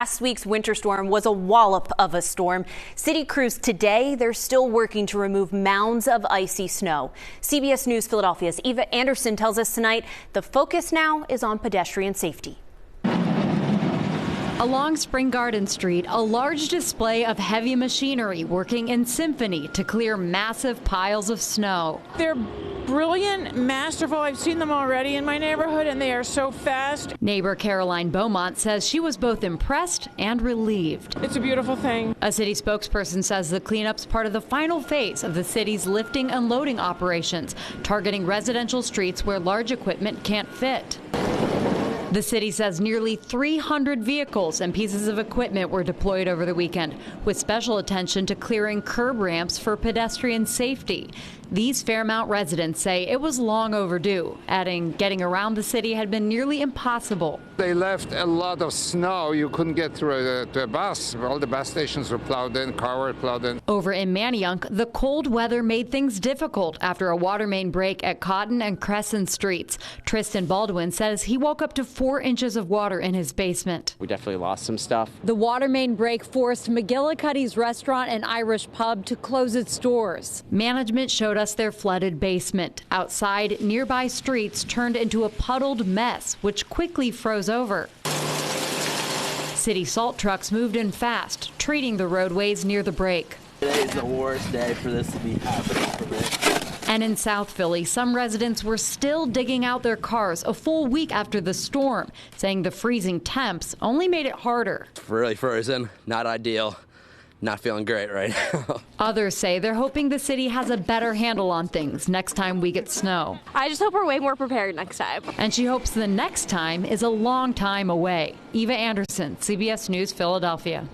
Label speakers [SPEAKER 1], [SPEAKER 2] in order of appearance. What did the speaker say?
[SPEAKER 1] Last week's winter storm was a wallop of a storm. City crews today, they're still working to remove mounds of icy snow. CBS News Philadelphia's Eva Andersen tells us tonight the focus now is on pedestrian safety.
[SPEAKER 2] Along Spring Garden Street, a large display of heavy machinery working in symphony to clear massive piles of snow.
[SPEAKER 3] They're brilliant, masterful. I've seen them already in my neighborhood, and they are so fast.
[SPEAKER 2] Neighbor Caroline Beaumont says she was both impressed and relieved.
[SPEAKER 3] It's a beautiful thing.
[SPEAKER 2] A city spokesperson says the cleanup's part of the final phase of the city's lifting and loading operations, targeting residential streets where large equipment can't fit. The city says nearly 300 vehicles and pieces of equipment were deployed over the weekend, with special attention to clearing curb ramps for pedestrian safety. These Fairmount residents say it was long overdue, adding getting around the city had been nearly impossible.
[SPEAKER 4] They left a lot of snow. You couldn't get through the bus. All the bus stations were plowed in, car were plowed in.
[SPEAKER 2] Over in Manayunk, the cold weather made things difficult after a water main break at Cotton and Crescent Streets. Tristan Baldwin says he woke up to 4 inches of water in his basement.
[SPEAKER 5] We definitely lost some stuff.
[SPEAKER 2] The water main break forced McGillicuddy's restaurant and Irish pub to close its doors. Management showed us their flooded basement. Outside, nearby streets turned into a puddled mess, which quickly froze over. City salt trucks moved in fast, treating the roadways near the break.
[SPEAKER 6] Today is the worst day for this to be happening for me.
[SPEAKER 2] And in South Philly, some residents were still digging out their cars a full week after the storm, saying the freezing temps only made it harder.
[SPEAKER 6] Really frozen, not ideal. Not feeling great right now.
[SPEAKER 2] Others say they're hoping the city has a better handle on things next time we get snow.
[SPEAKER 7] I just hope we're way more prepared next time.
[SPEAKER 2] And she hopes the next time is a long time away. Eva Andersen, CBS News, Philadelphia.